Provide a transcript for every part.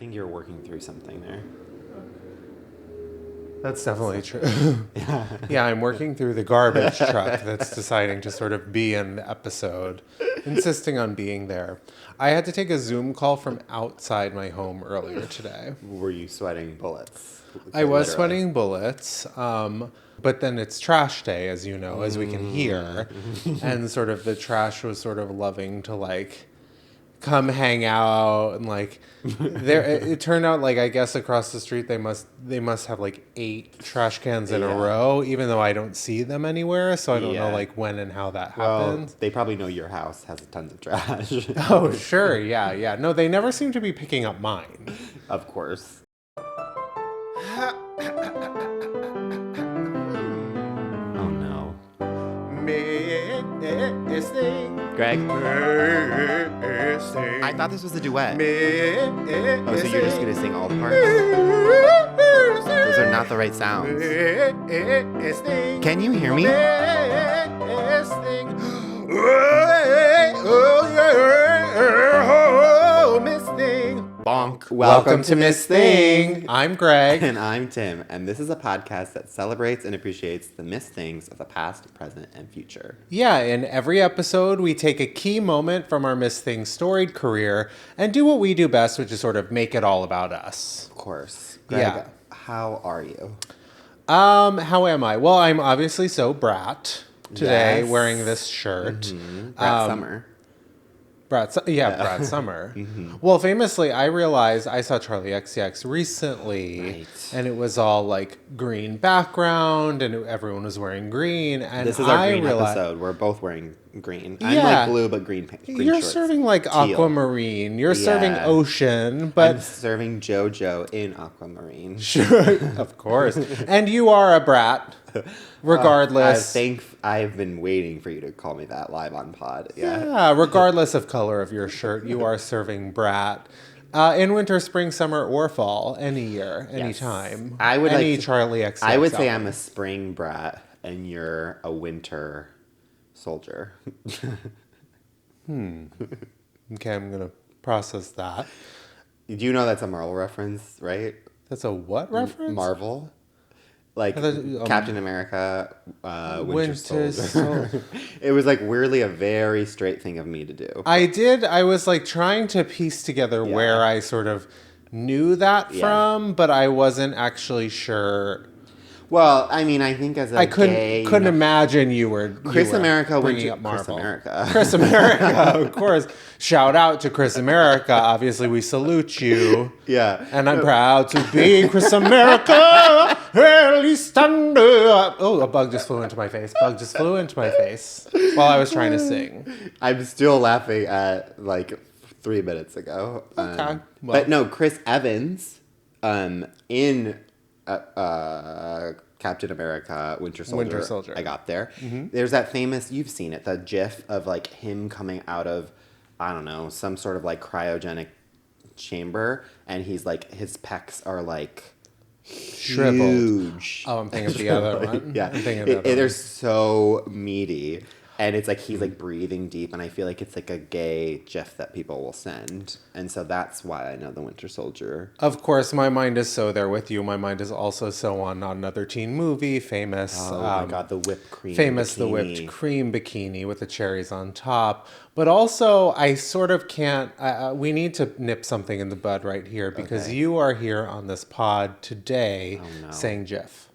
think you're working through something there. That's definitely true. Yeah, I'm working through the garbage truck that's deciding to sort of be in the episode, insisting on being there. I had to take a Zoom call from outside my home earlier today. Were you sweating bullets? I was sweating bullets, but then it's trash day, as you know, as we can hear. And sort of the trash was sort of loving to, like, come hang out and like there it turned out like I guess across the street they must have like 8 trash cans in a row, even though I don't see them anywhere, so I don't know like when and how that happens. They probably know your house has tons of trash. Oh sure, yeah. No, they never seem to be picking up mine. Of course. Oh no. Greg? I thought this was a duet. Oh, so you're just going to sing all the parts? Those are not the right sounds. Can you hear me? Bonk. Welcome to Miss Thing. I'm Greg. And I'm Tim. And this is a podcast that celebrates and appreciates the missed things of the past, present, and future. Yeah, in every episode, we take a key moment from our Miss Thing storied career and do what we do best, which is sort of make it all about us. Of course. Greg, how are you? How am I? Well, I'm obviously so brat today, wearing this shirt. Mm-hmm. Brat summer. Brat Summer. Mm-hmm. Well, famously, I realized I saw Charlie XCX recently, and it was all like green background, and everyone was wearing green. And this is our green episode. We're both wearing green. I'm like blue, but green You're shorts. Serving like teal. Aquamarine. You're serving ocean, but I'm serving JoJo in aquamarine. Sure, of course. And you are a brat. Regardless. I've been waiting for you to call me that live on pod. Yeah, regardless of color of your shirt, you are serving brat. In winter, spring, summer, or fall, any year, any time. I would Charlie XCX. I would say I'm a spring brat and you're a winter soldier. Okay, I'm gonna process that. Do you know that's a Marvel reference, right? That's a what reference? Marvel. Like Captain America, Winter Soldier. It was like weirdly a very straight thing of me to do. I was like trying to piece together where I sort of knew that from, but I wasn't actually sure. Well, I mean, I think as a couldn't imagine you were America bringing up Marvel. Chris America, of course. Shout out to Chris America. Obviously, we salute you. Yeah, and I'm proud to be Chris America. At least stand up. Oh, a bug just flew into my face. While I was trying to sing. I'm still laughing at like 3 minutes ago. Okay, but no, Chris Evans, in. Captain America, Winter Soldier. I got there. Mm-hmm. There's that famous, you've seen it, the GIF of like him coming out of, I don't know, some sort of like cryogenic chamber, and he's like, his pecs are like shriveled. Huge. Oh, I'm thinking of the other one. Yeah, they're so meaty. And it's like he's like breathing deep, and I feel like it's like a gay GIF that people will send. And so that's why I know the Winter Soldier. Of course, my mind is so there with you. My mind is also so on Not Another Teen Movie, famous. Oh my God, the whipped cream famous bikini. The whipped cream bikini with the cherries on top. But also, I sort of can't, we need to nip something in the bud right here, because you are here on this pod today saying GIF.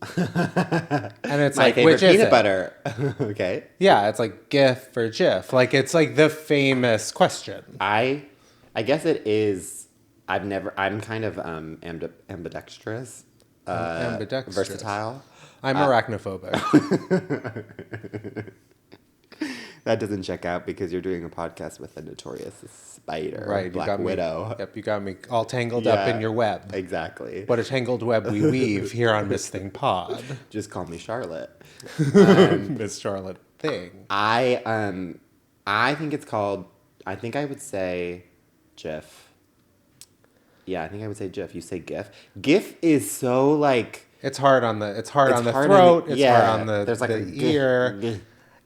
And it's my like, favorite which is peanut butter. Okay. Yeah, it's like GIF or GIF. Like, it's like the famous question. I guess it is. I'm kind of ambidextrous. Ambidextrous. Versatile. I'm arachnophobic. That doesn't check out because you're doing a podcast with a notorious spider, right? Black Widow. Yep, you got me all tangled up in your web. Exactly. What a tangled web we weave here on Miss Thing Pod. Just call me Charlotte. Miss Charlotte Thing. I think it's called. I think I would say GIF. Yeah, I think I would say GIF. You say GIF. GIF is so like. It's hard on the throat. It's hard on the there's like the ear.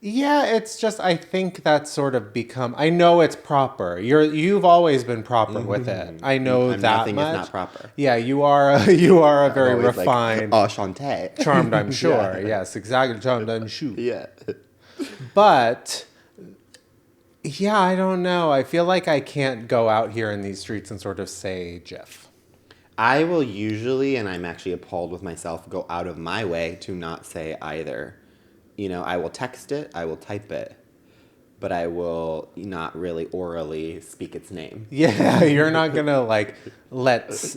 Yeah, it's just I think that's sort of become. I know it's proper. You've always been proper with it. I know I'm that nothing much. if not proper. Yeah, you are. You are a I'm very always refined, like, enchanté. charmed. I'm sure. Yeah. Yes, exactly. Charmed. I'm sure. Yeah. But yeah, I don't know. I feel like I can't go out here in these streets and sort of say Jeff. I will usually, and I'm actually appalled with myself, go out of my way to not say either. You know, I will text it, I will type it, but I will not really orally speak its name. Yeah, you're not gonna like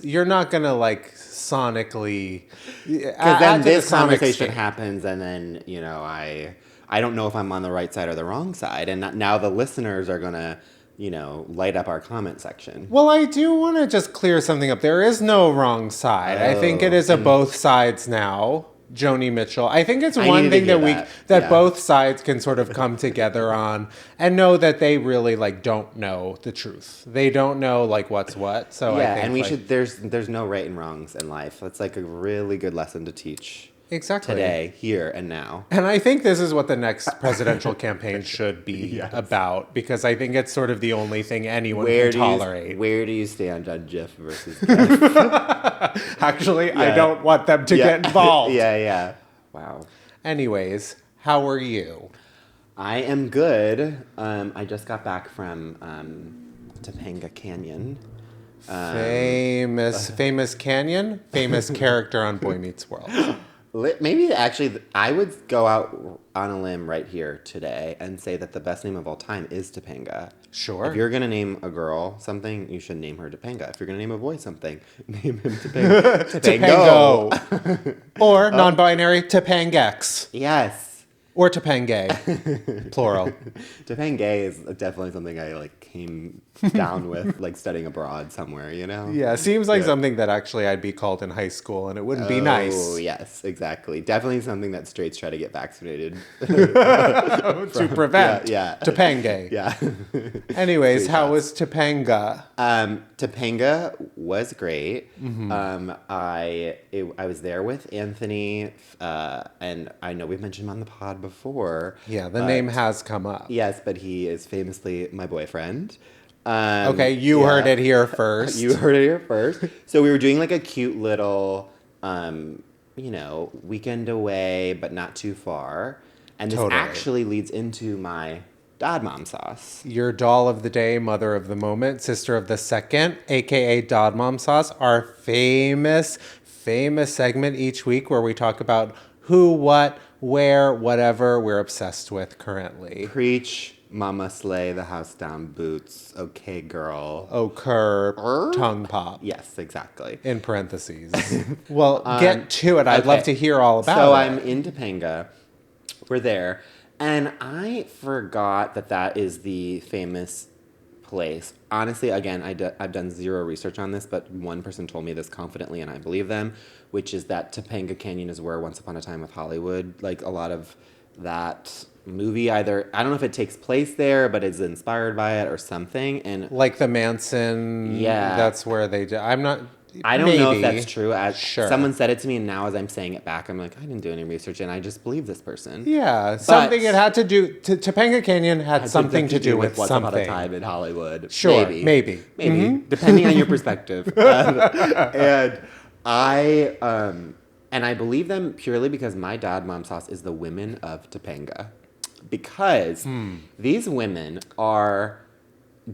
you're not gonna like sonically. Because then this conversation happens, and then, you know, I don't know if I'm on the right side or the wrong side, and now the listeners are gonna, you know, light up our comment section. Well, I do want to just clear something up. There is no wrong side. I think it is a both sides now. Joni Mitchell. I think it's one thing that both sides can sort of come together on and know that they really like don't know the truth. They don't know like what's what. So yeah, I think, and we like, should. There's no right and wrongs in life. That's like a really good lesson to teach. Exactly. Today, here, and now. And I think this is what the next presidential campaign should be about, because I think it's sort of the only thing anyone can tolerate. Where do you stand on Jeff versus Jeff? Actually, I don't want them to get involved. Yeah. Wow. Anyways, how are you? I am good. I just got back from Topanga Canyon. Famous canyon? Famous character on Boy Meets World. Maybe actually, I would go out on a limb right here today and say that the best name of all time is Topanga. Sure. If you're going to name a girl something, you should name her Topanga. If you're going to name a boy something, name him Topanga. Topango. Or non-binary, Topangex. Yes. Or Topangay, plural. Topangay is definitely something I like came down with, like studying abroad somewhere, you know? Yeah, seems like something that actually I'd be called in high school, and it wouldn't be nice. Oh, yes, exactly. Definitely something that straights try to get vaccinated. To prevent. Yeah. Topangay. Yeah. Anyways, how was Topanga? Topanga was great. Mm-hmm. I was there with Anthony, and I know we've mentioned him on the pod before. Yeah, the name has come up. Yes, but he is famously my boyfriend. Okay, you heard it here first. You heard it here first. So we were doing like a cute little, weekend away, but not too far. And this actually leads into my dad mom sauce. Your doll of the day, mother of the moment, sister of the second, AKA dad mom sauce, our famous segment each week where we talk about who, what, where, whatever we're obsessed with currently. Preach, mama slay, the house down boots, okay girl. Tongue pop. Yes, exactly. In parentheses. Well, get to it. I'd love to hear all about it. So I'm in Topanga. We're there. And I forgot that is the famous place. Honestly, again, I've done zero research on this, but one person told me this confidently, and I believe them, which is that Topanga Canyon is where Once Upon a Time with Hollywood, like a lot of that movie either, I don't know if it takes place there, but is inspired by it or something. And like the Manson, that's where they do. I don't know if that's true. Sure. Someone said it to me, and now as I'm saying it back, I'm like, I didn't do any research, and I just believe this person. Yeah, something it had to do. Topanga Canyon had something to do with Once something. Upon a Time in Hollywood. Sure, maybe, mm-hmm. Depending on your perspective. And I believe them purely because my dad mom sauce is the women of Topanga, because these women are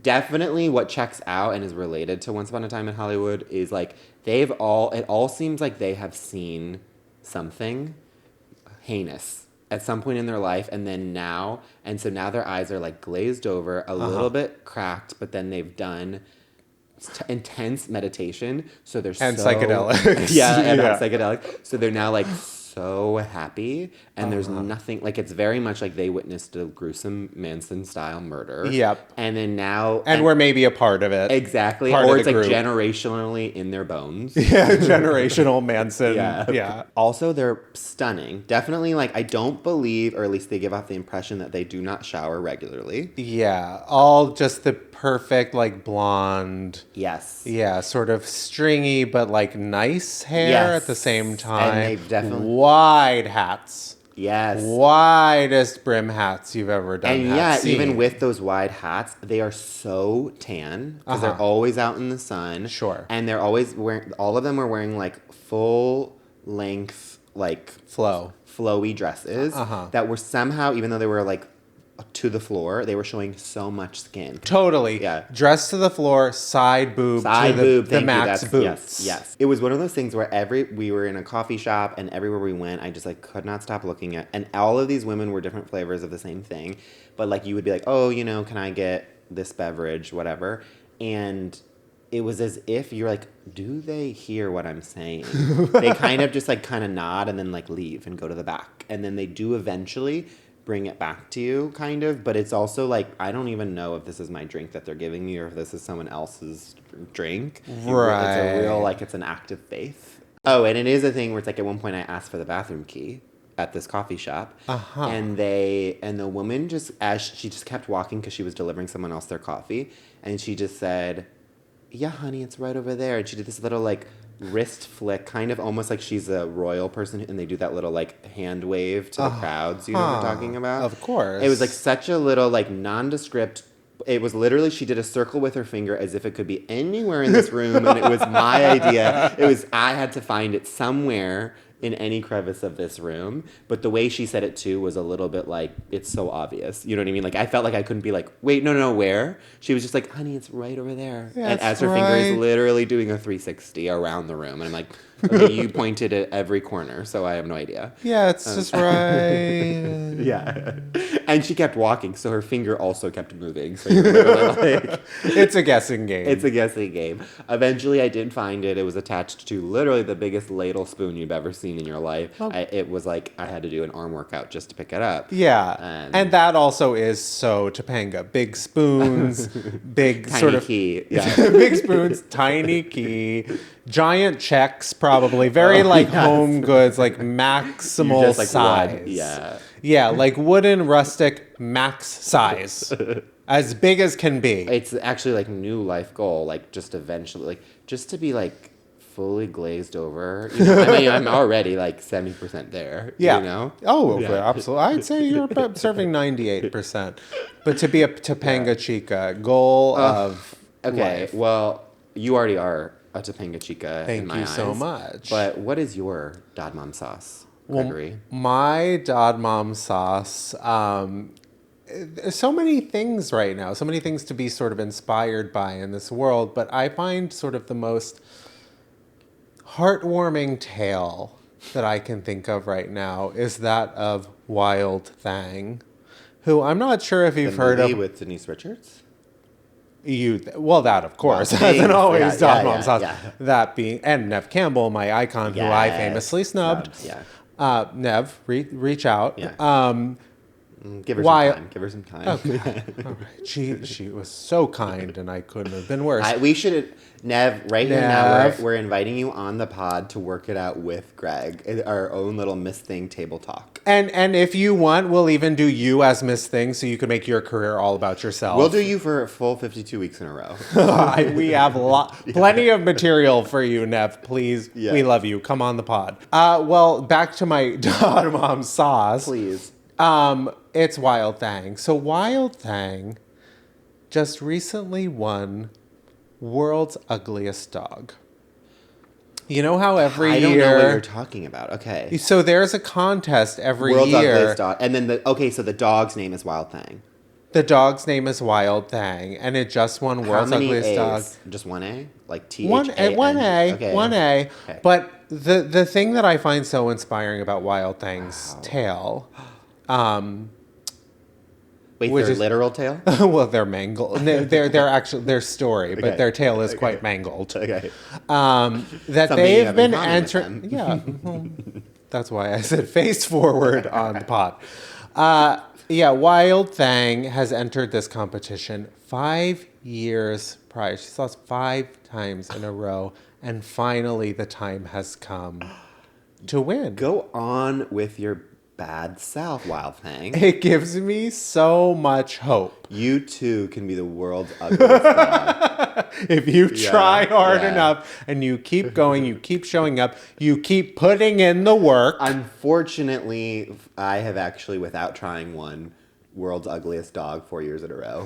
definitely what checks out and is related to Once Upon a Time in Hollywood is like it all seems like they have seen something heinous at some point in their life, and so now their eyes are like glazed over, a little bit cracked, but then they've done intense meditation, so they're psychedelics. Psychedelic. So they're now like so happy, and there's nothing, like, it's very much like they witnessed a gruesome Manson style murder. Yep. And then now, and we're maybe a part of it. Exactly. Or it's like generationally in their bones. Yeah, generational Manson. Yeah. Also, they're stunning. Definitely, like, I don't believe, or at least they give off the impression that they do not shower regularly. Yeah, all just the perfect, like, blonde. Yes. Yeah, sort of stringy, but, like, nice hair at the same time. And they definitely... Wide hats. Yes. widest brim hats you've ever done. And yeah, even with those wide hats, they are so tan because they're always out in the sun. Sure. And they're always wearing, all of them are wearing like full length, like flowy dresses that were somehow, even though they were like to the floor, they were showing so much skin. Totally. Yeah. Dress to the floor, side boob to the max boots. Yes. It was one of those things where we were in a coffee shop and everywhere we went, I just like could not stop looking at, and all of these women were different flavors of the same thing. But like you would be like, oh, you know, can I get this beverage, whatever. And it was as if you're like, do they hear what I'm saying? They kind of just like kind of nod and then like leave and go to the back. And then they do eventually bring it back to you, kind of. But it's also like, I don't even know if this is my drink that they're giving me or if this is someone else's drink. Right. It's a real, like, it's an act of faith. Oh, and it is a thing where it's like at one point I asked for the bathroom key at this coffee shop. And the woman just, she just kept walking because she was delivering someone else their coffee. And she just said, yeah, honey, it's right over there. And she did this little, like, wrist flick, kind of almost like she's a royal person, and they do that little, like, hand wave to the crowds, you know what I'm talking about? Of course. It was, like, such a little, like, nondescript. It was literally, she did a circle with her finger as if it could be anywhere in this room, and it was my idea. I had to find it somewhere in any crevice of this room. But the way she said it too was a little bit like, it's so obvious. You know what I mean? Like, I felt like I couldn't be like, wait, no, where? She was just like, honey, it's right over there. Yeah, and as her finger is literally doing a 360 around the room. And I'm like, okay, you pointed at every corner, so I have no idea. Yeah, it's just right. Yeah. And she kept walking, so her finger also kept moving. So you're literally like, it's a guessing game. It's a guessing game. Eventually, I did find it. It was attached to literally the biggest ladle spoon you've ever seen in your life. It was like I had to do an arm workout just to pick it up. Yeah. And that also is so Topanga. Big spoons, big tiny sort of key. Yeah. big spoons, tiny key, giant checks, probably very like home goods, like maximal just, like, size. Yeah. Yeah, like wooden rustic max size. As big as can be. It's actually like new life goal, like just eventually, like just to be like fully glazed over. You know, I mean, I'm already like 70% there. Yeah. You know? Oh, yeah. Absolutely. I'd say you're serving 98%. But to be a Topanga Chica, goal of okay, life. well, you already are a Topanga Chica in my eyes. Thank you so much. But what is your Dad Mom sauce, Gregory? Well, my Dad Mom sauce, there's so many things right now, so many things to be sort of inspired by in this world, but I find sort of the most heartwarming tale that I can think of right now is that of Wild Thang, who I'm not sure if you've heard of. With Denise Richards? Well, that of course, as in always, Dad Mom sauce. Yeah. That being, and Nev Campbell, my icon, who I famously snubbed. Yeah. Nev, reach out. Yeah. Give her some time. Give her some time. Okay. All right. She was so kind, and I couldn't have been worse. We should, Nev, right here now, we're inviting you on the pod to work it out with Greg, our own little Miss Thing table talk. And if you want, we'll even do you as Miss Thing, so you can make your career all about yourself. We'll do you for a full 52 weeks in a row. We have plenty of material for you, Nev. Please, we love you. Come on the pod. Well, back to my Dad Mom sauce. Please. It's Wild Thang. So Wild Thang just recently won World's Ugliest Dog. You know how every year... I don't know what you're talking about. Okay. So there's a contest every World's year. Ugliest Dog. And then so the dog's name is Wild Thang. The dog's name is Wild Thang, and it just won World's Ugliest A's? Dog. Just one A? Like T-H-A-N? One A. Okay. One A. Okay. But the thing that I find so inspiring about Wild Thang's tale... Wait, their literal tail? Well, they're mangled. They're actually their story, but their tail is quite mangled. Okay. That they've been entering. Yeah, well, that's why I said face forward on the pod. Wild Thang has entered this competition 5 years prior. She's lost 5 times in a row, and finally the time has come to win. Go on with your bad self, Wild Thang. It gives me so much hope. You too can be the world's ugliest dog. If you try hard enough and you keep going, you keep showing up, you keep putting in the work. Unfortunately, I have actually, without trying one, world's ugliest dog 4 years in a row.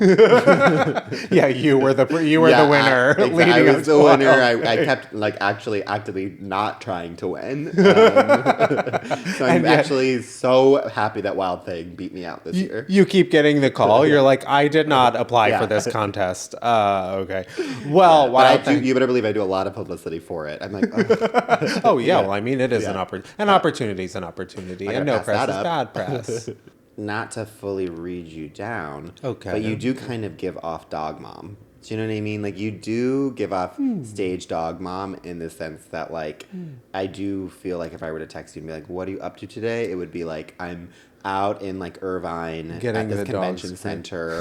Yeah, you were the winner. I was the winner. I kept actually actively not trying to win. So I'm actually so happy that Wild Thing beat me out this year. You keep getting the call. You're like, I did not apply for this contest. Okay. Well, Wild Thing. You better believe I do a lot of publicity for it. I'm like, oh, oh yeah. Well, I mean, it is an opportunity. An opportunity is an opportunity, and no press is bad press. Not to fully read you down, okay, but you do kind of give off dog mom. Do you know what I mean? Like, you do give off stage dog mom in the sense that, like, I do feel like if I were to text you and be like, what are you up to today? It would be like, I'm out in, like, Irvine getting at this the convention center.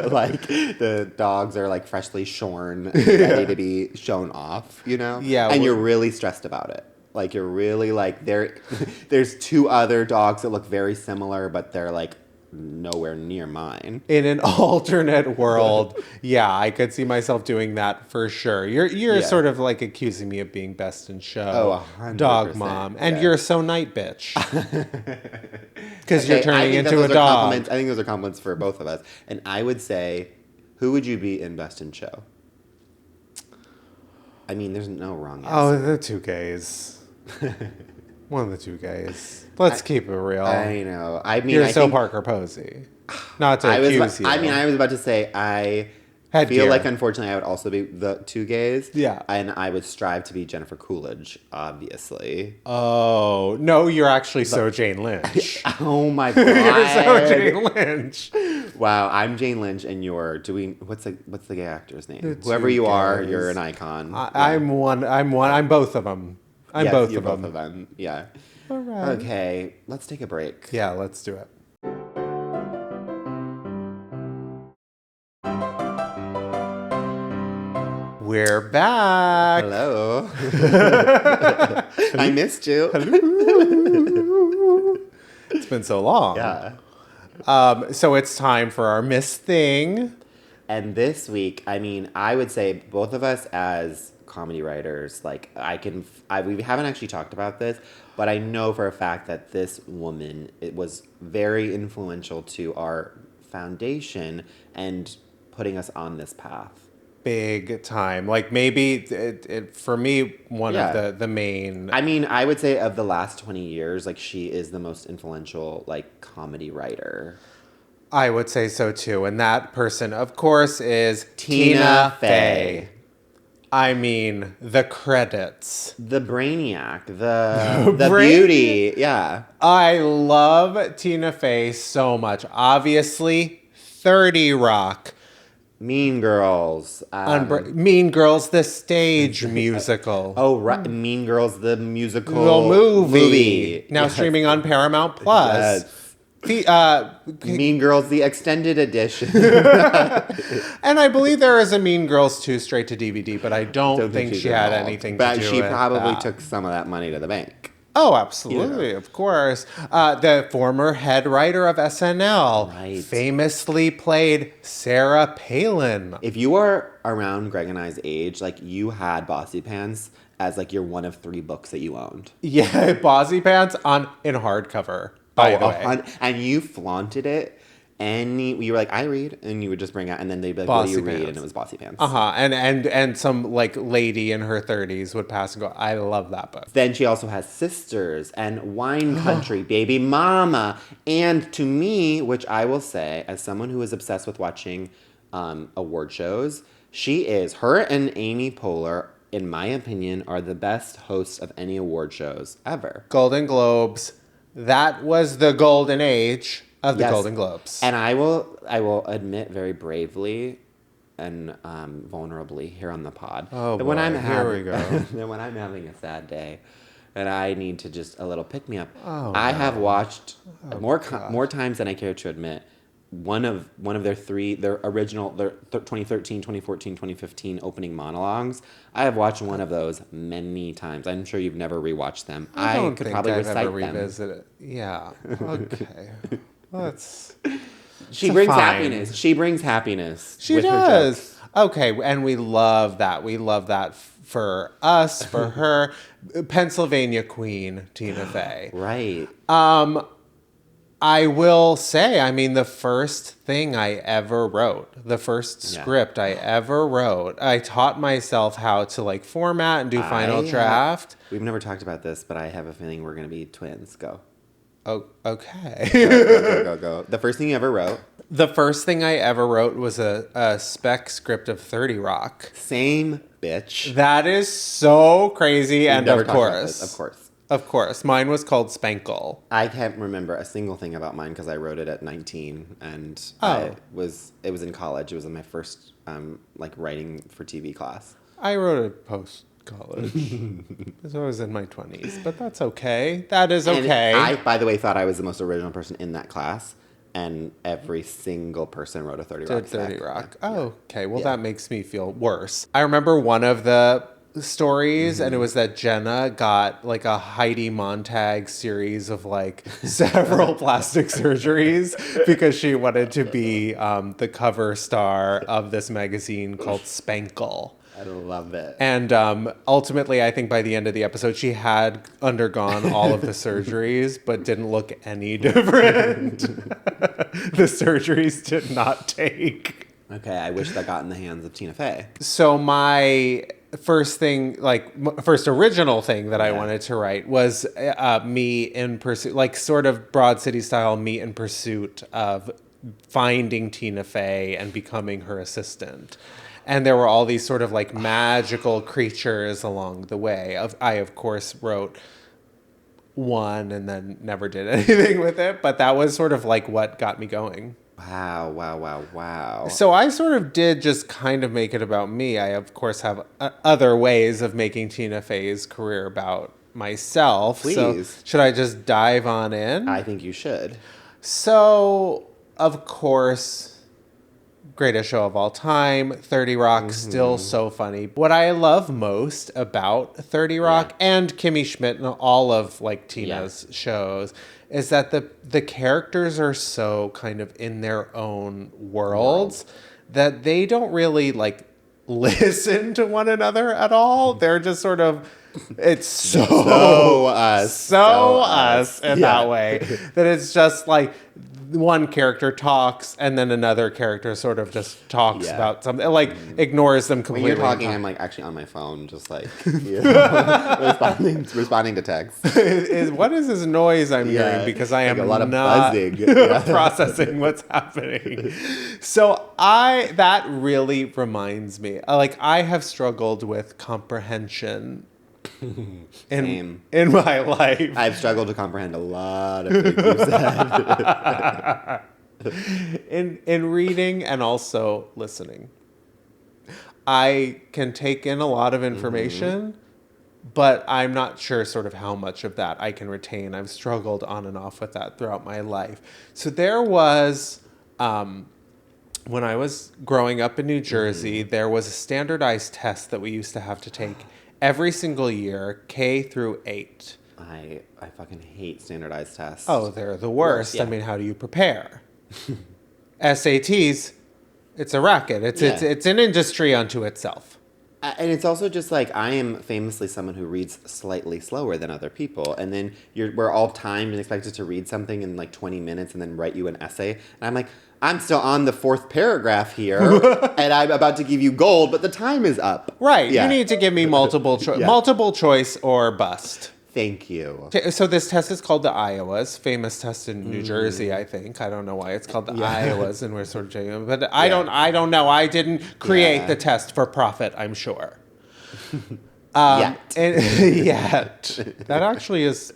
Like, the dogs are, like, freshly shorn, ready to be shown off, you know? Yeah. And you're really stressed about it. Like, you're really, like, there's two other dogs that look very similar, but they're, like, nowhere near mine. In an alternate world, yeah, I could see myself doing that for sure. You're sort of, like, accusing me of being best in show. Oh, 100%. Dog mom. And you're so night bitch. Because you're turning into a dog. I think those are compliments for both of us. And I would say, who would you be in best in show? I mean, there's no wrong answer. Oh, the two gays. One of the two gays. Let's keep it real. I know. I mean, you're so Parker Posey. Not to accuse you. I mean, I was about to say I feel like, unfortunately, I would also be the two gays. Yeah. And I would strive to be Jennifer Coolidge, obviously. Oh, no, you're actually so Jane Lynch. Oh my God. You're so Jane Lynch. Wow, I'm Jane Lynch and you're doing, what's the gay actor's name? Whoever you are, you're an icon. I'm both of them. I'm both of them. Yeah. All right. Okay, let's take a break. Yeah, let's do it. We're back. Hello. I missed you. It's been so long. Yeah. So it's time for our Miss Thing. And this week, I mean, I would say both of us as comedy writers, like, we haven't actually talked about this, but I know for a fact that this woman, it was very influential to our foundation and putting us on this path. Big time. Like, maybe for me, one of the main. I mean, I would say of the last 20 years, like, she is the most influential, like, comedy writer. I would say so too. And that person, of course, is Tina Fey. I mean, the credits. The brainiac, the beauty. Yeah. I love Tina Fey so much. Obviously, 30 Rock. Mean Girls. Mean Girls, the stage musical. Oh, right. Mean Girls, the musical movie. Now streaming on Paramount Plus. Yes. Mean Girls, the extended edition. And I believe there is a Mean Girls 2 straight to DVD, but I don't think she had anything to do with that. But she probably took some of that money to the bank. Oh, absolutely, of course. The former head writer of SNL famously played Sarah Palin. If you are around Greg and I's age, like, you had Bossypants as, like, your one of 3 books that you owned. Yeah, Bossypants in hardcover. By the way. And you flaunted it. And you were like, I read, and you would just bring out, and then they'd be like, what do you read? And it was Bossypants. And some, like, lady in her 30s would pass and go, I love that book. Then she also has Sisters and Wine Country, Baby Mama, and to me, which I will say, as someone who is obsessed with watching award shows, her and Amy Poehler, in my opinion, are the best hosts of any award shows ever. Golden Globes. That was the golden age of the Golden Globes. And I will admit very bravely and vulnerably here on the pod that when I'm here having a sad day and I need to just a little pick me up, I have watched more times than I care to admit one of their original 2013, 2014, 2015 opening monologues. I have watched one of those many times. I'm sure you've never rewatched them. I don't could think probably I've recite ever them. revisited it. Yeah. Okay. Well, that's She brings fine. happiness. She brings happiness. She with her does. jokes. Okay, and we love that. We love that for us, for her. Pennsylvania Queen, Tina Fey. Right. I will say, I mean, the first thing I ever wrote, the first script I ever wrote, I taught myself how to like format and do final draft. We've never talked about this, but I have a feeling we're going to be twins. Go. Oh, okay. Go. The first thing you ever wrote? The first thing I ever wrote was a spec script of 30 Rock. Same bitch. That is so crazy. We've And never of talked about course. this, of course. Of course. Mine was called Spankle. I can't remember a single thing about mine because I wrote it at 19 and it was in college. It was in my first writing for TV class. I wrote it post-college. So I was in my 20s, but that's okay. That is okay. And I, by the way, thought I was the most original person in that class, and every single person wrote a 30 Rock. Did 30 Rock. Yeah. Oh, okay. Well, that makes me feel worse. I remember one of the stories, and it was that Jenna got like a Heidi Montag series of like several plastic surgeries because she wanted to be the cover star of this magazine called Spankle. I love it. And ultimately, I think by the end of the episode, she had undergone all of the surgeries, but didn't look any different. The surgeries did not take. Okay, I wish that got in the hands of Tina Fey. So my first thing, first original thing that I wanted to write was me in pursuit, like sort of Broad City style, me in pursuit of finding Tina Fey and becoming her assistant. And there were all these sort of like magical creatures along the way. I, of course, wrote one and then never did anything with it. But that was sort of like what got me going. Wow. So I sort of did just kind of make it about me. I, of course, have other ways of making Tina Fey's career about myself. Please. So should I just dive on in? I think you should. So, of course, greatest show of all time, 30 Rock, still so funny. What I love most about 30 Rock and Kimmy Schmidt and all of like Tina's shows is that the characters are so kind of in their own worlds that they don't really like listen to one another at all. They're just sort of, it's so us in that way that it's just like one character talks and then another character sort of just talks about something, like ignores them completely. When you're talking, I'm like actually on my phone, just like responding to texts. What is this noise I'm hearing? Because I am a lot of not buzzing. processing what's happening. So that really reminds me, like I have struggled with comprehension in my life. I've struggled to comprehend a lot of things you said. in reading and also listening. I can take in a lot of information, but I'm not sure sort of how much of that I can retain. I've struggled on and off with that throughout my life. So there was, when I was growing up in New Jersey, there was a standardized test that we used to have to take every single year, K through 8. I fucking hate standardized tests. Oh, they're the worst. Yeah. I mean, how do you prepare? SATs, it's a racket. It's an industry unto itself. And it's also just like, I am famously someone who reads slightly slower than other people. And then we're all timed and expected to read something in like 20 minutes and then write you an essay. And I'm like, I'm still on the 4th paragraph here and I'm about to give you gold, but the time is up. Right. Yeah. You need to give me multiple choice or bust. Thank you. So this test is called the Iowas, famous test in New Jersey, I think. I don't know why it's called the Iowas, and we're sort of joking, but I don't know. I didn't create the test for profit, I'm sure. Yet. That actually is.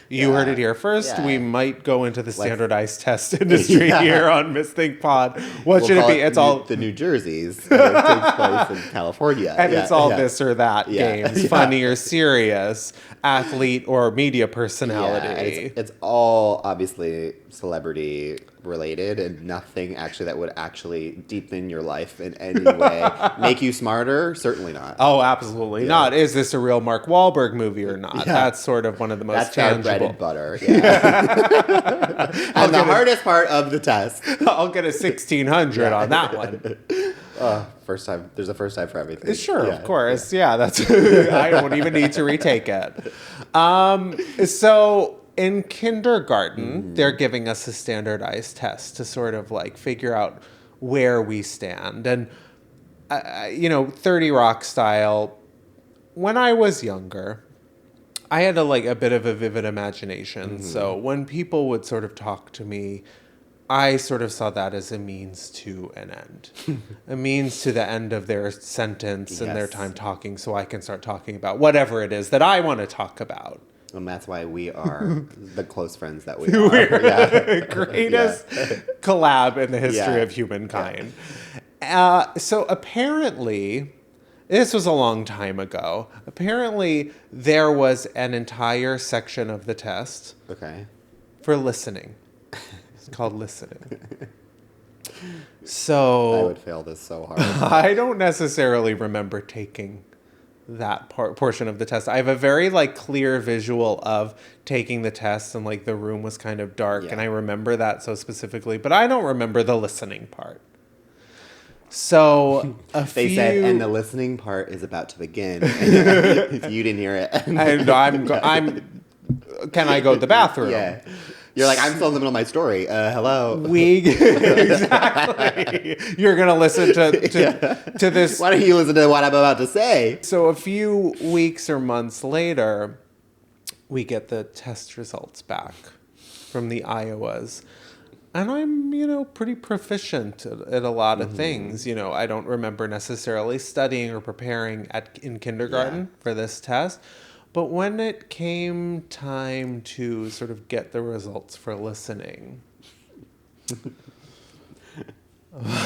You heard it here first. We might go into the standardized test industry here on Misthink Pod. What should it be? It's all the New Jerseys. And it takes place in California. And it's all this or that games, funny or serious, athlete or media personality. It's all obviously celebrity related and nothing actually that would actually deepen your life in any way. Make you smarter? Certainly not. Oh, absolutely not. Is this a real Mark Wahlberg movie or not? Yeah. That's sort of one of the most tangible. That's our bread and butter. Yeah. And the hardest part of the test. I'll get a 1600 on that one. First time. There's a first time for everything. Sure, of course. Yeah, that's. I don't even need to retake it. So in kindergarten, they're giving us a standardized test to sort of like figure out where we stand, and 30 Rock style. When I was younger, I had a bit of a vivid imagination. So when people would sort of talk to me, I sort of saw that as a means to an end, a means to the end of their sentence and their time talking, so I can start talking about whatever it is that I want to talk about. And that's why we are the close friends that we are. We're greatest collab in the history of humankind. Yeah. So apparently, this was a long time ago. Apparently, there was an entire section of the test for listening. It's called listening. So I would fail this so hard. I don't necessarily remember taking that portion of the test. I have a very clear visual of taking the test, and the room was kind of dark, and I remember that so specifically, but I don't remember the listening part. So they said, and the listening part is about to begin. If you didn't hear it, I'm. Can I go to the bathroom? Yeah. You're like, I'm still in the middle of my story. Hello. Exactly. You're going to listen to this. Why don't you listen to what I'm about to say? So a few weeks or months later, we get the test results back from the Iowas. And I'm, pretty proficient at a lot of things. I don't remember necessarily studying or preparing in kindergarten for this test. But when it came time to sort of get the results for listening,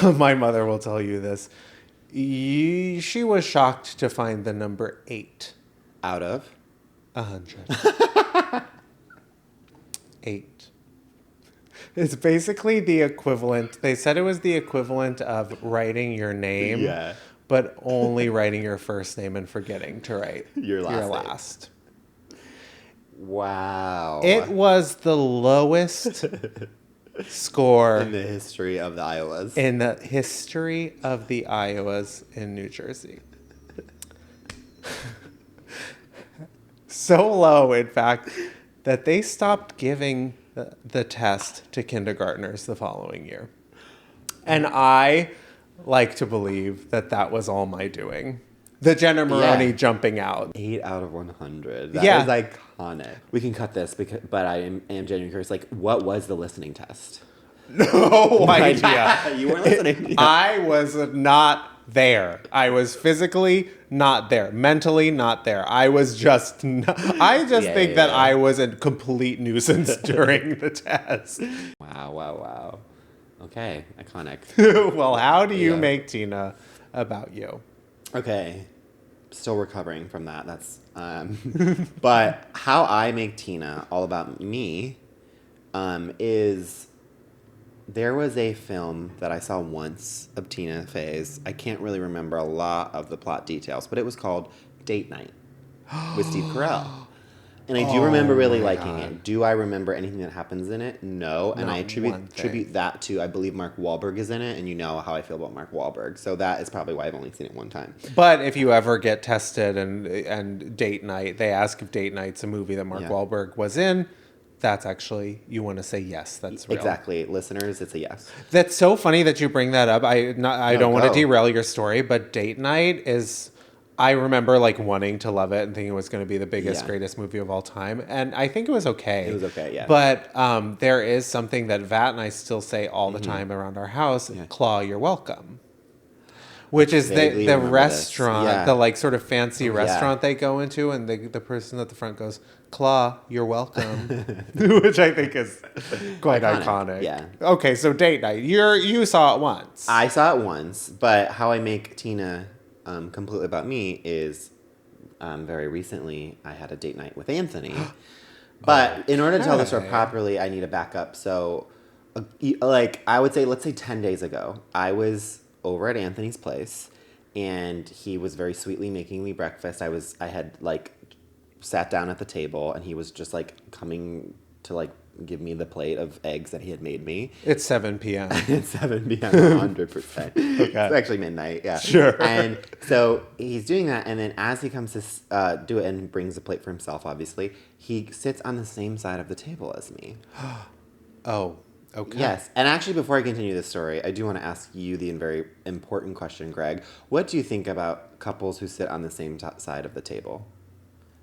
my mother will tell you this. She was shocked to find the number 8. Out of? 100. 8. It's basically the equivalent. They said it was the equivalent of writing your name. Yeah. But only writing your first name and forgetting to write your last. Wow. It was the lowest score in the history of the Iowas. In the history of the Iowas in New Jersey. So low, in fact, that they stopped giving the test to kindergartners the following year. And I like to believe that was all my doing. The Jenna Maroney jumping out. 8 out of 100. That is iconic. We can cut this, but I am genuinely curious. What was the listening test? No idea. You weren't listening. I was not there. I was physically not there. Mentally not there. I was just... I think that I was a complete nuisance during the test. Wow. Okay, iconic. Well, how do you make Tina about you? Okay, still recovering from that. That's but how I make Tina all about me is there was a film that I saw once of Tina Fey's. I can't really remember a lot of the plot details, but it was called Date Night with Steve Carell. And I do remember really liking it. Do I remember anything that happens in it? No. And I attribute that to, I believe Mark Wahlberg is in it, and you know how I feel about Mark Wahlberg. So that is probably why I've only seen it one time. But if you ever get tested and Date Night, they ask if Date Night's a movie that Mark Wahlberg was in, that's actually, you want to say yes, that's real. Exactly. Listeners, it's a yes. That's so funny that you bring that up. I don't want to derail your story, but Date Night is... I remember wanting to love it and thinking it was going to be the biggest, greatest movie of all time. And I think it was okay. It was okay, yeah. But there is something that Vat and I still say all the time around our house, Claw, you're welcome. Which is the restaurant, the sort of fancy restaurant they go into, and the person at the front goes, Claw, you're welcome. Which I think is quite iconic. Yeah. Okay, so Date Night. You saw it once. I saw it once, but how I make Tina... completely about me is very recently I had a date night with Anthony. But in order to tell the story properly, I need a backup. So like, I would say, let's say 10 days ago, I was over at Anthony's place, and he was very sweetly making me breakfast. I had, like, sat down at the table, and he was just, like, coming to, like, give me the plate of eggs that he had made me. It's 7 p.m. It's 7 p.m. 100%. Okay. It's actually midnight, yeah. Sure. And so he's doing that, and then as he comes to do it and brings a plate for himself, obviously, he sits on the same side of the table as me. Oh, okay. Yes. And actually, before I continue this story, I do want to ask you the very important question, Greg. What do you think about couples who sit on the same side of the table?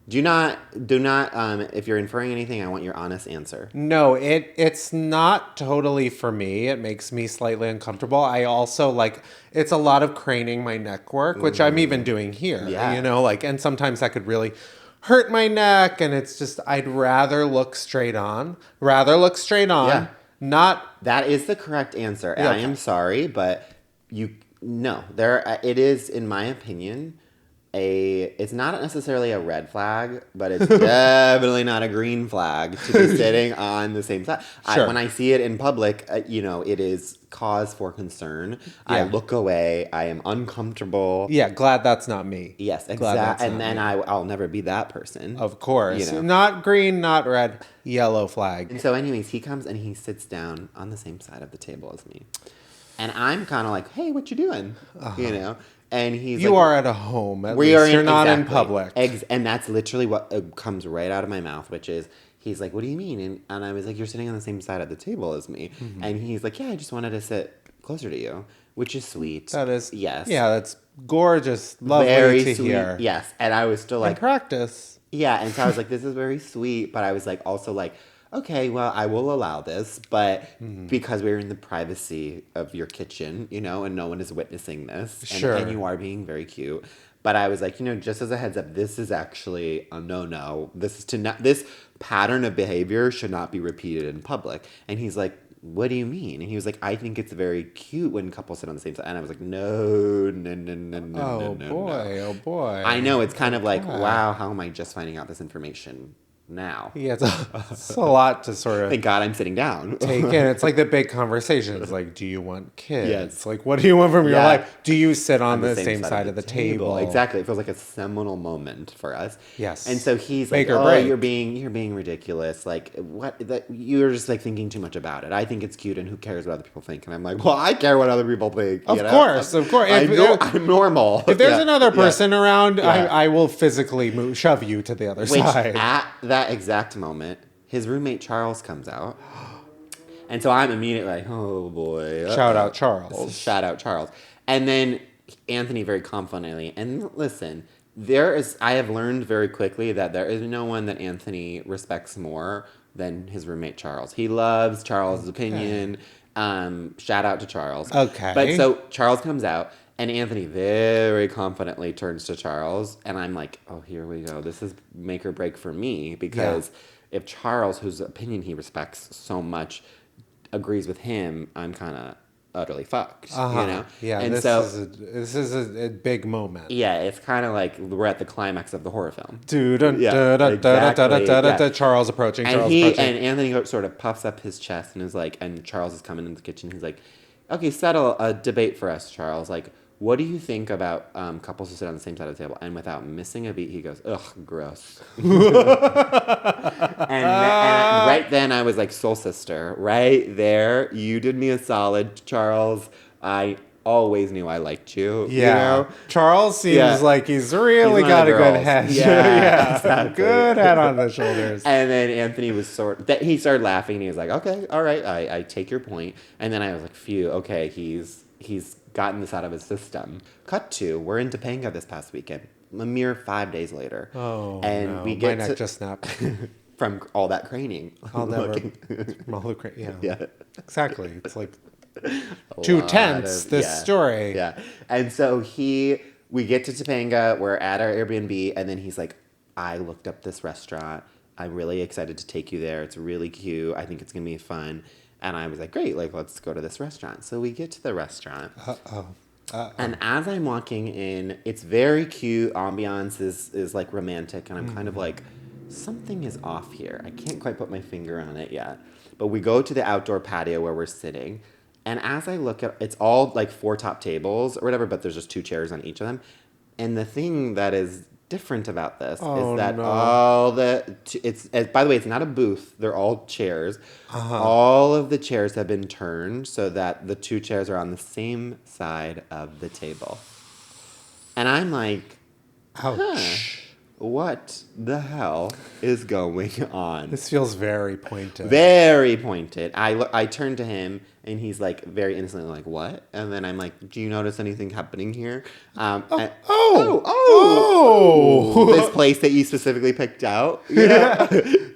Do not, if you're inferring anything, I want your honest answer. No, it's not totally for me. It makes me slightly uncomfortable. I also, like, it's a lot of craning my neck work, which I'm even doing here. Yeah. You know, like, and sometimes that could really hurt my neck, and it's just, I'd rather look straight on. Yeah. Not... That is the correct answer. Yeah, I am sorry, but it is, in my opinion, it's not necessarily a red flag, but it's definitely not a green flag to be sitting on the same side. Sure. When I see it in public, it is cause for concern. Yeah. I look away. I am uncomfortable. Yeah, glad that's not me. Yes, Glad that's exactly. And not then me. I'll never be that person. Of course. You know. Not green, not red, yellow flag. And so anyways, he comes and he sits down on the same side of the table as me. And I'm kind of like, hey, what you doing? And he's You like, are at a home, at least. You're not in public. And that's literally what comes right out of my mouth, which is, he's like, what do you mean? And I was like, you're sitting on the same side of the table as me. Mm-hmm. And he's like, yeah, I just wanted to sit closer to you, which is sweet. That is. Yes. Yeah, that's gorgeous. Lovely very to sweet. hear. Yes. And I was still like. In practice. Yeah. And so I was like, this is very sweet. But I was like, also like, okay, well, I will allow this, but because we're in the privacy of your kitchen, and no one is witnessing this, and you are being very cute. But I was like, just as a heads up, this is actually a no-no. This pattern of behavior should not be repeated in public. And he's like, what do you mean? And he was like, I think it's very cute when couples sit on the same side. And I was like, no. Oh boy. I know, it's kind of like, wow, how am I just finding out this information now? Yeah, it's a lot to sort of... Thank God I'm sitting down. take in. It's like the big conversation. It's like, do you want kids? Yes. Like, what do you want from your life? Do you sit on the same side of the table? Exactly. It feels like a seminal moment for us. Yes. And so he's like, you're being ridiculous. Like, what? You're just like thinking too much about it. I think it's cute, and who cares what other people think? And I'm like, well, I care what other people think. Of course. I'm normal. If there's another person around, I will physically shove you to the other side. At that exact moment, his roommate Charles comes out. And so I'm immediately like, oh boy. Shout out Charles. And then Anthony very confidently, and listen, I have learned very quickly that there is no one that Anthony respects more than his roommate Charles. He loves Charles' opinion. Shout out to Charles. Okay. But so Charles comes out, and Anthony very confidently turns to Charles, and I'm like, oh, here we go. This is make or break for me, because if Charles, whose opinion he respects so much, agrees with him, I'm kind of utterly fucked, Yeah, and this is a big moment. Yeah, it's kind of like we're at the climax of the horror film. Charles approaching. And Anthony sort of puffs up his chest and is like, and Charles is coming into the kitchen. He's like, okay, settle a debate for us, Charles. Like, what do you think about couples who sit on the same side of the table? And without missing a beat, he goes, ugh, gross. and right then I was like, soul sister, right there. You did me a solid, Charles. I always knew I liked you. Yeah. Charles seems like he's really got a good head. Yeah. Exactly. Good head on the shoulders. And then Anthony was he started laughing, and he was like, okay, all right, I take your point. And then I was like, phew, okay, he's gotten this out of his system. Cut to, we're in Topanga this past weekend, a mere 5 days later. Oh, and no. we get my neck just snapped. From all that craning. I'll never. From all the craning. Yeah. Exactly. It's like too tense, this story. Yeah. And so we get to Topanga, we're at our Airbnb, and then he's like, I looked up this restaurant. I'm really excited to take you there. It's really cute. I think it's going to be fun. And I was like, great, like, let's go to this restaurant. So we get to the restaurant. And as I'm walking in, it's very cute. Ambiance is like romantic. And I'm kind of like, something is off here. I can't quite put my finger on it yet. But we go to the outdoor patio where we're sitting. And as I look at, it's all like 4 top tables or whatever, but there's just 2 chairs on each of them. And the thing that is different about this is that all the, by the way, it's not a booth. They're all chairs. All of the chairs have been turned so that the 2 chairs are on the same side of the table. And I'm like, ouch. What the hell is going on? This feels very pointed. Very pointed. I turn to him and he's like very innocently like, what? And then I'm like, do you notice anything happening here? This place that you specifically picked out. You know?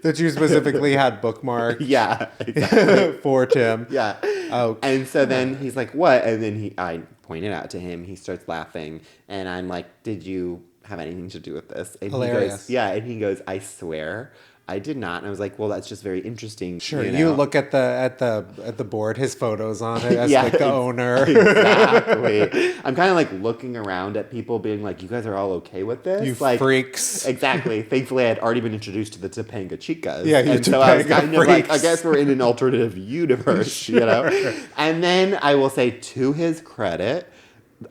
That you specifically had bookmarked. Yeah. Exactly. For Tim. Yeah. Okay. And so then he's like, what? And then I pointed out to him. He starts laughing. And I'm like, did you have anything to do with this? And Hilarious. He goes, and he goes, I swear I did not. And I was like, well, that's just very interesting. Sure. You know? You look at the board, his photos on it as like the owner. Exactly. I'm kind of like looking around at people being like, you guys are all okay with this? You like, freaks. Exactly. Thankfully, I had already been introduced to the Topanga chicas. Yeah, you and so I was Topanga kind of like, I freaks. guess we're in an alternative universe, Sure. you know? And then I will say, to his credit,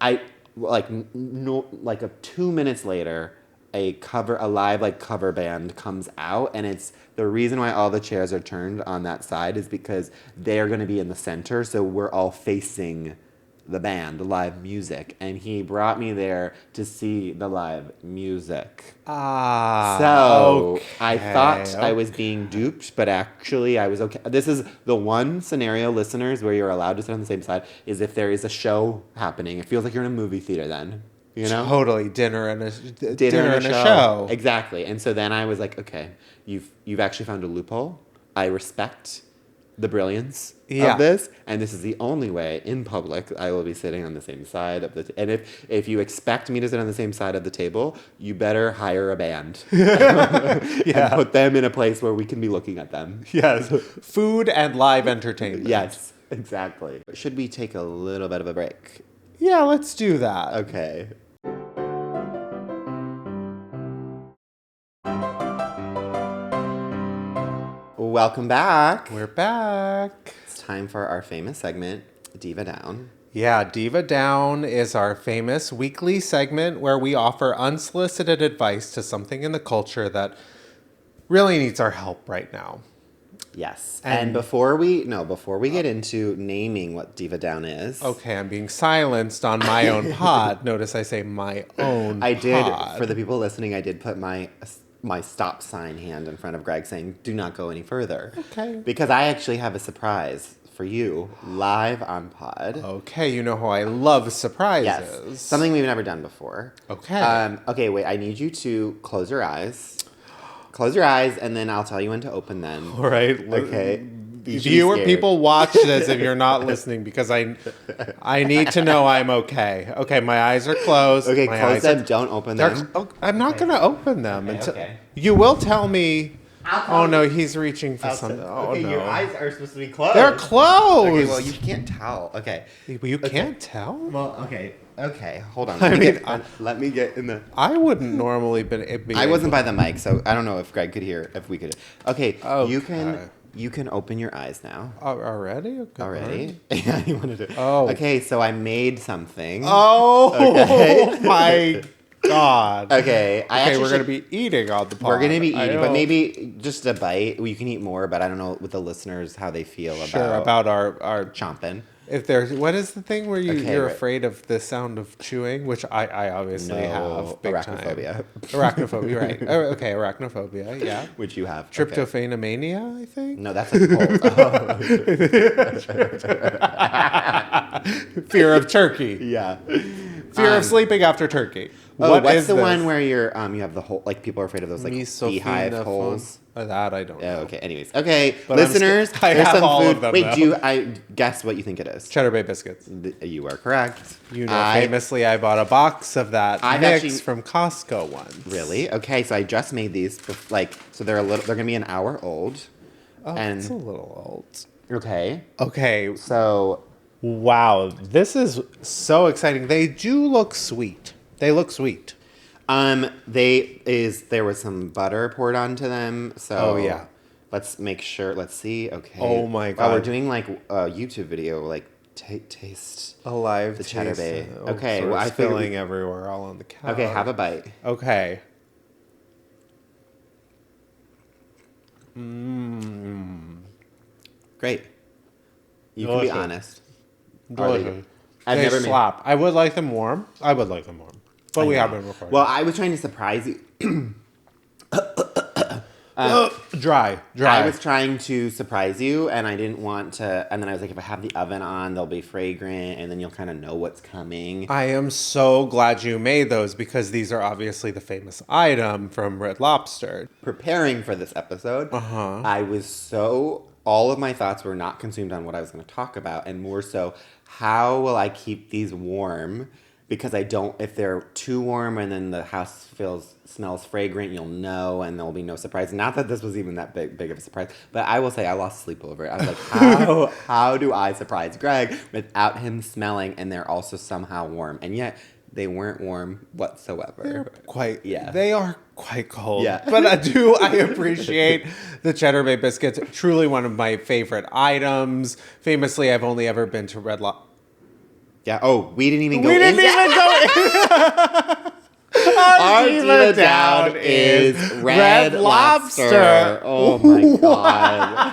a 2 minutes later, a live cover band comes out, and it's the reason why all the chairs are turned on that side is because they are going to be in the center, so we're all facing the band, the live music, and he brought me there to see the live music. So I thought I was being duped, but actually I was okay. This is the one scenario, listeners, where you're allowed to sit on the same side, is if there is a show happening. It feels like you're in a movie theater then. You know? Totally. Dinner and a show. Exactly. And so then I was like, okay, you've actually found a loophole. I respect the brilliance of this, and this is the only way in public I will be sitting on the same side of the and if you expect me to sit on the same side of the table, you better hire a band. And put them in a place where we can be looking at them. Yes. Food and live entertainment. Yes, exactly. Should we take a little bit of a break? Yeah, let's do that. Okay. Welcome back. We're back. It's time for our famous segment, Diva Down. Yeah, Diva Down is our famous weekly segment where we offer unsolicited advice to something in the culture that really needs our help right now. Yes. And before we get into naming what Diva Down is. Okay, I'm being silenced on my own pod. Notice I say my own I did, pod. for the people listening, I did put my stop sign hand in front of Greg saying, do not go any further. Okay. Because I actually have a surprise for you live on pod. Okay, you know how I love surprises. Yes. Something we've never done before. Okay. Okay, wait, I need you to close your eyes. Close your eyes, and then I'll tell you when to open them. All right. Okay. Viewer, people watch this if you're not listening because I need to know I'm okay. Okay, my eyes are closed. Okay, my close them. Don't open them. I'm not going to open them. Okay. You will tell me. I'll Oh, no, he's reaching for something. Oh, okay, no. your eyes are supposed to be closed. They're closed. Okay, well, you can't tell. Okay. Well, you can't tell? Well, okay. Okay, hold on. I mean, Let me get in the... I wouldn't normally be I wasn't by the mic, so I don't know if Greg could hear, if we could. Okay, Okay. you can open your eyes now. Already? Okay. Already? Yeah, you want to do. Oh. Okay, so I made something. Oh, Okay. my God. Okay, We're going to be eating on the pod. We're going to be eating, but maybe just a bite. You can eat more, but I don't know with the listeners how they feel about our chomping. If there's what is the thing where you're right. afraid of the sound of chewing, which I obviously have big arachnophobia. time. Arachnophobia, right? Okay, arachnophobia, yeah. Which you have. Tryptophanomania, I think. No, that's a cold. Fear of turkey. Yeah. Fear of sleeping after turkey. What's the one where you're you have the hole, like people are afraid of those like beehive holes? That I don't know. Okay, anyways. Okay, But listeners, I there's have some all food. of them, Wait, though. I guess what you think it is? Cheddar Bay biscuits. You are correct. You know, famously, I bought a box of that mix actually- from Costco once. Really? Okay, so I just made these. So they're gonna be an hour old. Oh, and it's a little old. okay, Okay, so wow, this is so exciting. They do look sweet. They look sweet. there was some butter poured onto them. So Oh, yeah. Let's make sure. Let's see. Okay. Oh my Wow, God. we're doing like a YouTube video, like taste. Alive The Cheddar Bay. Oh, Okay, well, well, I I figured filling everywhere, all on the couch. Okay, have a bite. Okay. Great. You can be Delicious. honest. Delicious. I've They never made. slap. I would like them warm. But we have been recording. Well, I was trying to surprise you. Dry. I was trying to surprise you, and I didn't want to. And then I was like, if I have the oven on, they'll be fragrant, and then you'll kind of know what's coming. I am so glad you made those because these are obviously the famous item from Red Lobster. Preparing for this episode, I was so. All of my thoughts were not consumed on what I was going to talk about, and more so, how will I keep these warm? Because I don't, if they're too warm and then the house smells fragrant, you'll know, and there'll be no surprise. Not that this was even that big of a surprise, but I will say I lost sleep over it. I was like, how do I surprise Greg without him smelling, and they're also somehow warm? And yet, they weren't warm whatsoever. They are quite cold. Yeah. But I appreciate the Cheddar Bay biscuits. Truly one of my favorite items. Famously, I've only ever been to Red Lobster. Yeah. Oh, we didn't even go. Our Diva down is Red Lobster. Oh my God.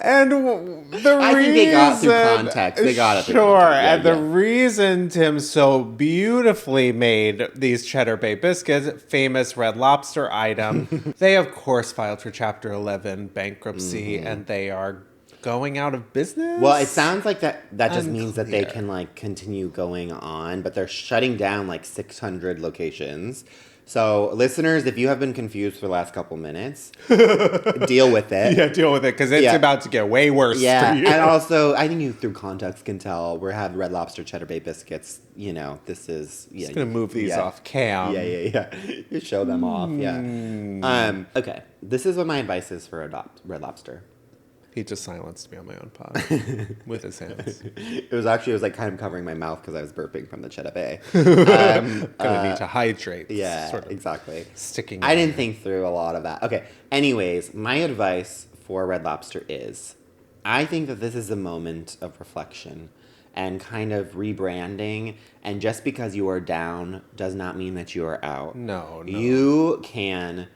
And the I reason, think they got through context. They got it through Sure. context. Yeah, and the reason Tim so beautifully made these Cheddar Bay biscuits, famous Red Lobster item, they of course filed for Chapter 11 bankruptcy, and they are going out of business. Well, it sounds like that just means that they can like continue going on, but they're shutting down like 600 locations. So, listeners, if you have been confused for the last couple minutes, deal with it. Yeah, deal with it, because it's about to get way worse for you. And also, I think you through context can tell we have Red Lobster Cheddar Bay biscuits. You know, this is... Yeah, just going to move these off cam. Yeah. You show them off, okay, this is what my advice is for Red Lobster. He just silenced me on my own pod with his hands. It was like kind of covering my mouth because I was burping from the Cheddar Bay. Gonna need to hydrate. Yeah, sort of exactly. Sticking. I didn't think through a lot of that. Okay. Anyways, my advice for Red Lobster is, I think that this is a moment of reflection and kind of rebranding. And just because you are down does not mean that you are out. No. You can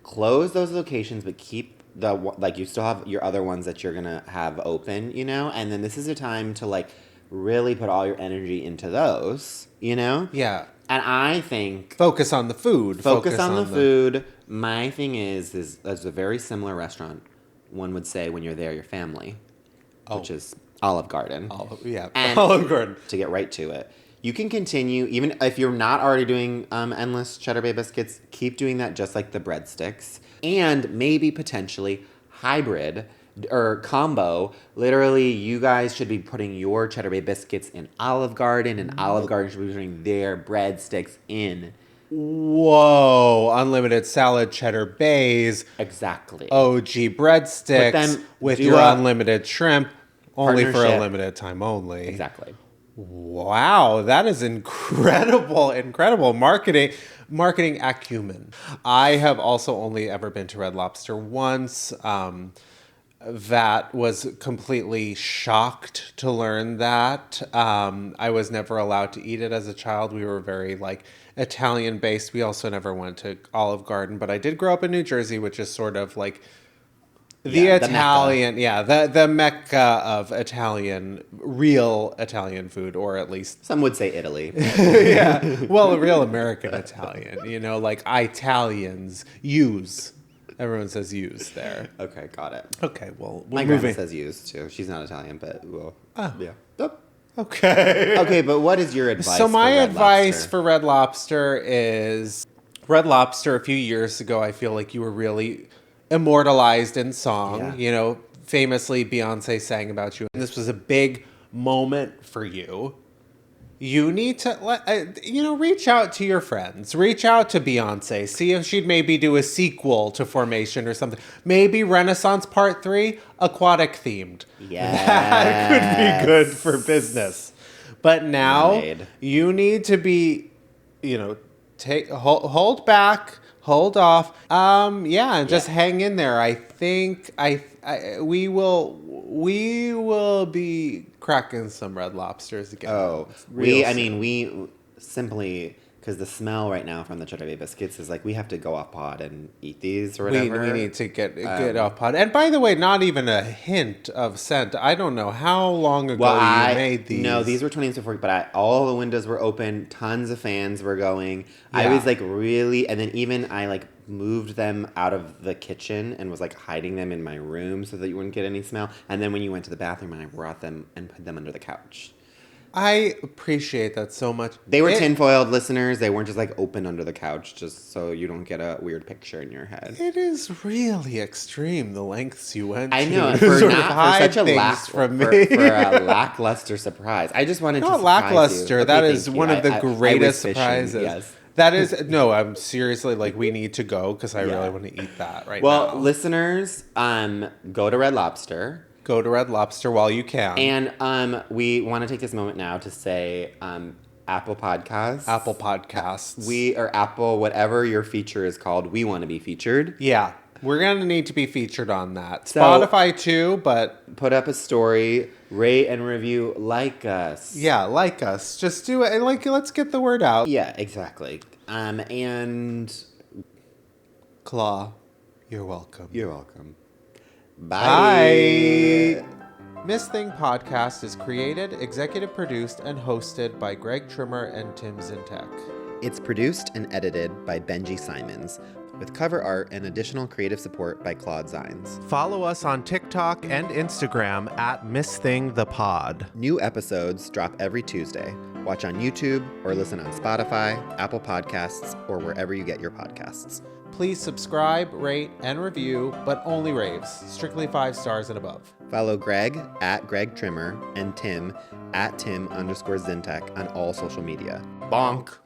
close those locations, but keep you still have your other ones that you're gonna have open, you know, and then this is a time to like really put all your energy into those, you know. Yeah. And I think focus on the food. Focus on the food. My thing is a very similar restaurant. One would say when you're there, your family, which is Olive Garden. Olive Garden. To get right to it. You can continue, even if you're not already doing endless Cheddar Bay biscuits, keep doing that just like the breadsticks. And maybe potentially hybrid or combo. Literally, you guys should be putting your Cheddar Bay biscuits in Olive Garden, and Olive Garden should be putting their breadsticks in. Whoa, unlimited salad Cheddar Bays. Exactly. OG breadsticks with your unlimited shrimp, only for a limited time only. Exactly. Wow, that is incredible marketing acumen. I have also only ever been to Red Lobster once. That was completely shocked to learn that. I was never allowed to eat it as a child. We were very Italian based. We also never went to Olive Garden, but I did grow up in New Jersey, which is sort of like the Italian, the mecca of real Italian food, or at least some would say Italy. Yeah, well, real American Italian, like Italians use. Everyone says use there. Okay, got it. Okay, well, my grandma says use too. She's not Italian, but yeah. Okay. Okay, but what is your advice? So my advice for Red Lobster is Red Lobster. A few years ago, I feel like you were really immortalized in song. Yeah. Famously Beyonce sang about you, and this was a big moment for you. You need to reach out to your friends, reach out to Beyonce, see if she'd maybe do a sequel to Formation or something. Maybe Renaissance Part 3, aquatic themed. Yeah, that could be good for business. But now you need to be, hold back. Hold off. Yeah, and just hang in there. I think we will be cracking some Red Lobsters again. Oh, we simply, because the smell right now from the Cheddar Bay biscuits is like we have to go off pod and eat these or whatever. We need to get off pod. And by the way, not even a hint of scent. I don't know how long ago you made these. No, these were 20 minutes before, but all the windows were open. Tons of fans were going. Yeah. I was like really, and then even I like moved them out of the kitchen and was like hiding them in my room so that you wouldn't get any smell. And then when you went to the bathroom, I brought them and put them under the couch. I appreciate that so much. They were tinfoiled, listeners. They weren't just like open under the couch just so you don't get a weird picture in your head. It is really extreme, the lengths you went I know, to. for such a lackluster surprise. I just wanted to surprise lackluster. You. That Okay, is one of the greatest surprises. Yes. That is, no, I'm seriously, like, we need to go because I really want to eat that now. Well, listeners, go to Red Lobster. Go to Red Lobster while you can. And we want to take this moment now to say Apple Podcasts. Apple Podcasts. Or Apple, whatever your feature is called, we want to be featured. Yeah. We're going to need to be featured on that. So, Spotify too, but... Put up a story, rate and review, like us. Yeah, like us. Just do it. And let's get the word out. Yeah, exactly. And... Claw, you're welcome. You're welcome. Bye. Miss Thing Podcast is created, executive produced, and hosted by Greg Trimmer and Tim Zintek. It's produced and edited by Benji Simons, with cover art and additional creative support by Claude Zines. Follow us on TikTok and Instagram at Miss Thing the Pod. New episodes drop every Tuesday. Watch on YouTube or listen on Spotify, Apple Podcasts, or wherever you get your podcasts. Please subscribe, rate, and review, but only raves. Strictly 5 stars and above. Follow Greg at Greg Trimmer and Tim at Tim_Zintek on all social media. BONK.